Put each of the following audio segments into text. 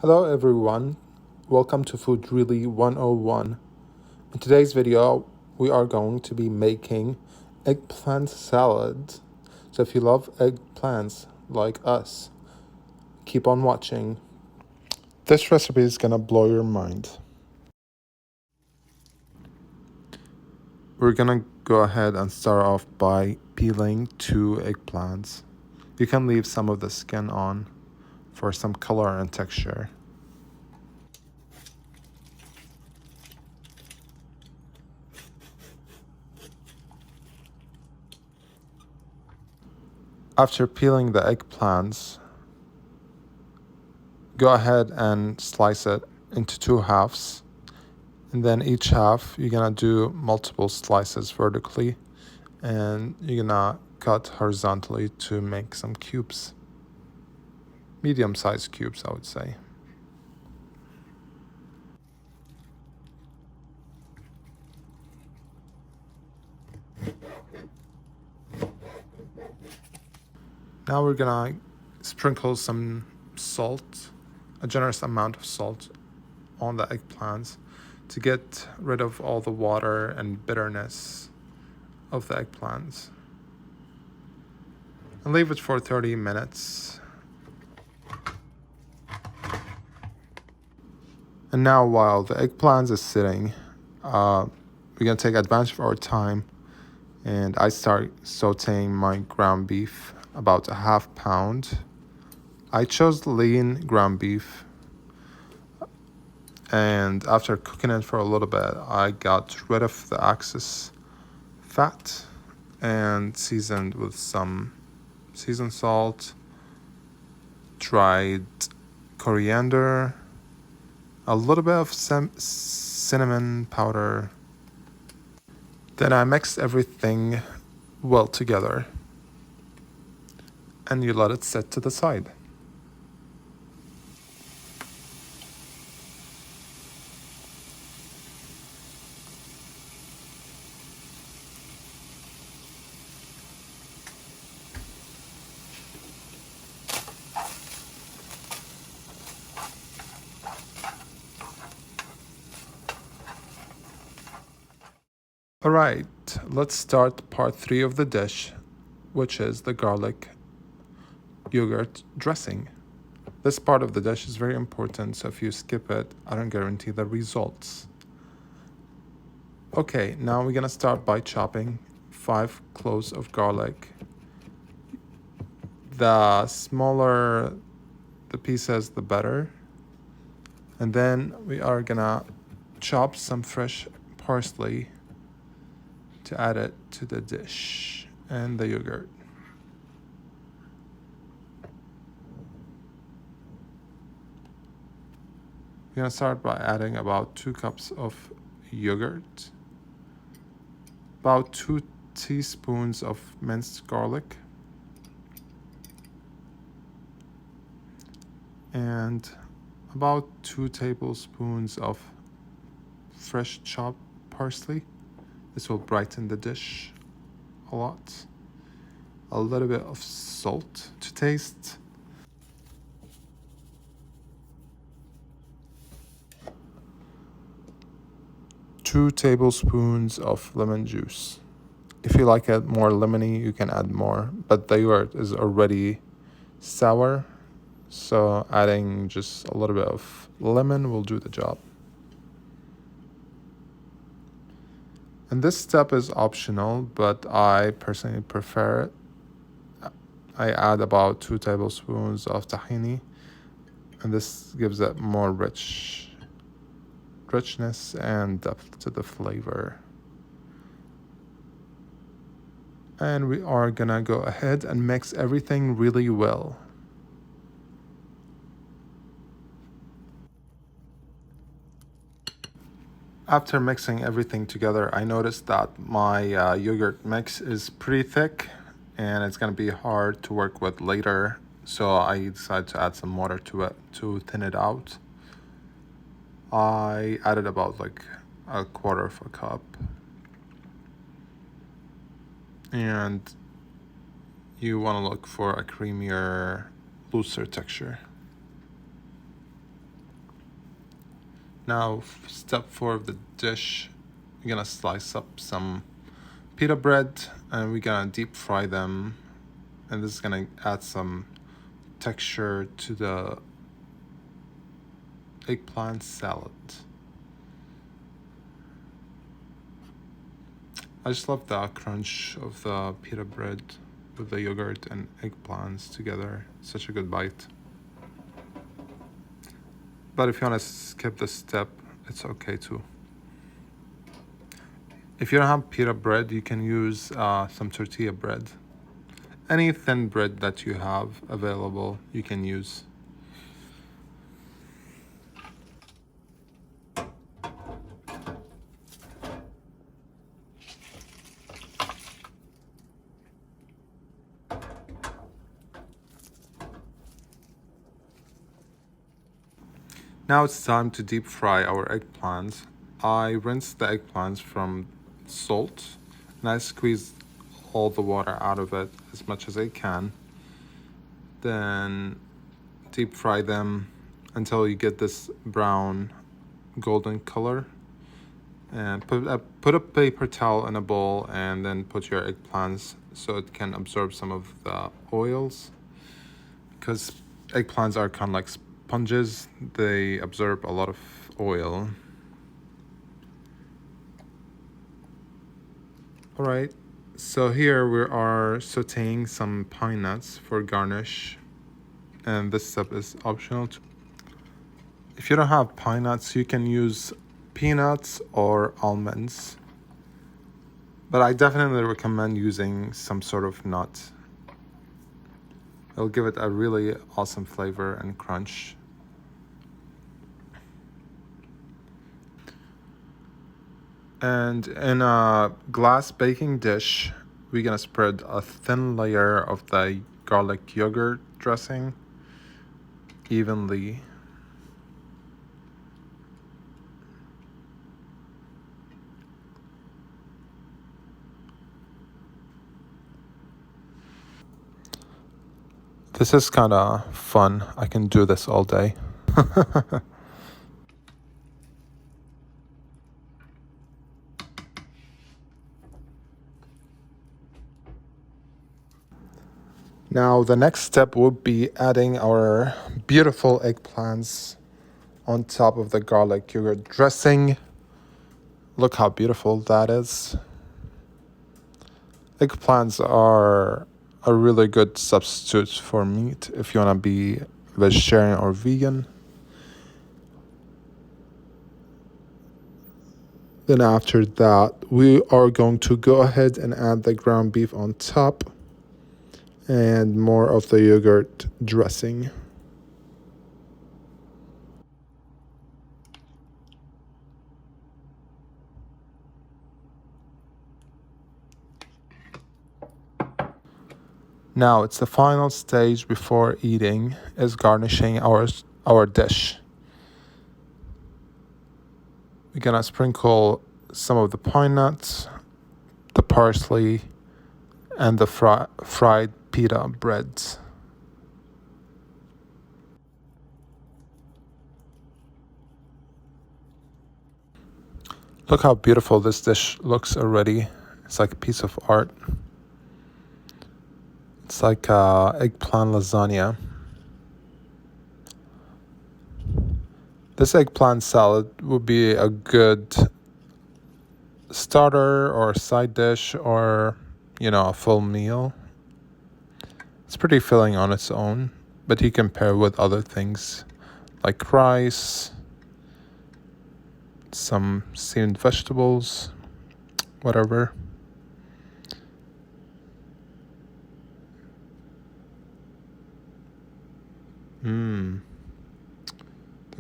Hello everyone, welcome to Food Really 101. In today's video, we are going to be making eggplant salad. So if you love eggplants like us, keep on watching. This recipe is gonna blow your mind. We're gonna go ahead and start off by peeling 2 eggplants. You can leave some of the skin on for some color and texture. After peeling the eggplants, go ahead and slice it into 2 halves. And then each half, you're gonna do multiple slices vertically. And you're gonna cut horizontally to make some cubes. Medium-sized cubes, I would say. Now we're gonna sprinkle some salt, a generous amount of salt on the eggplants to get rid of all the water and bitterness of the eggplants. And leave it for 30 minutes. And now while the eggplants is sitting, we're gonna take advantage of our time, and I start sauteing my ground beef, about a half pound. I chose lean ground beef, and after cooking it for a little bit, I got rid of the excess fat and seasoned with some seasoned salt, dried coriander, a little bit of cinnamon powder. Then I mixed everything well together, and you let it sit to the side. Alright, let's start part 3 of the dish, which is the garlic yogurt dressing. This part of the dish is very important, so if you skip it, I don't guarantee the results. Okay, now we're gonna start by chopping 5 cloves of garlic. The smaller the pieces, the better. And then we are gonna chop some fresh parsley to add it to the dish and the yogurt. We're gonna start by adding about 2 cups of yogurt, about 2 teaspoons of minced garlic, and about 2 tablespoons of fresh chopped parsley. This will brighten the dish a lot. A little bit of salt to taste. Two tablespoons of lemon juice. If you like it more lemony, you can add more, but the yogurt is already sour, so adding just a little bit of lemon will do the job. And this step is optional, but I personally prefer it. I add about 2 tablespoons of tahini, and this gives it more richness and depth to the flavor. And we are gonna go ahead and mix everything really well. After mixing everything together, I noticed that my yogurt mix is pretty thick and it's gonna be hard to work with later. So I decided to add some water to it to thin it out. I added about like a quarter of a cup. And you wanna look for a creamier, looser texture. Now, step 4 of the dish, we're gonna slice up some pita bread and we're gonna deep fry them, and this is gonna add some texture to the eggplant salad. I just love the crunch of the pita bread with the yogurt and eggplants together. Such a good bite. But if you want to skip this step, it's okay too. If you don't have pita bread, you can use some tortilla bread. Any thin bread that you have available, you can use. Now it's time to deep fry our eggplants. I rinse the eggplants from salt and I squeeze all the water out of it as much as I can. Then deep fry them until you get this brown golden color. And put a paper towel in a bowl and then put your eggplants so it can absorb some of the oils, because eggplants are kind of like sponges. They absorb a lot of oil. Alright, so here we are sauteing some pine nuts for garnish, and this step is optional. If you don't have pine nuts, you can use peanuts or almonds, but I definitely recommend using some sort of nut. It'll give it a really awesome flavor and crunch. And in a glass baking dish, we're gonna spread a thin layer of the garlic yogurt dressing evenly. This is kind of fun. I can do this all day. Now the next step would be adding our beautiful eggplants on top of the garlic yogurt dressing. Look how beautiful that is. Eggplants are a really good substitute for meat if you want to be vegetarian or vegan. Then after that, we are going to go ahead and add the ground beef on top and more of the yogurt dressing. Now it's the final stage before eating, is garnishing our dish. We're gonna sprinkle some of the pine nuts, the parsley, and the fried pita breads. Look how beautiful this dish looks already. It's like a piece of art. It's like eggplant lasagna. This eggplant salad would be a good starter or side dish, or a full meal. It's pretty filling on its own, but you can pair with other things like rice, some steamed vegetables, whatever. The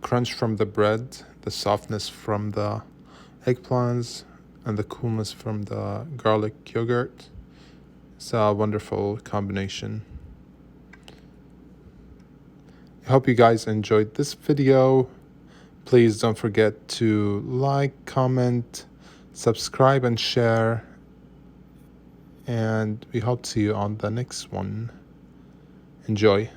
crunch from the bread, the softness from the eggplants, and the coolness from the garlic yogurt. It's a wonderful combination. I hope you guys enjoyed this video. Please don't forget to like, comment, subscribe, and share. And we hope to see you on the next one. Enjoy.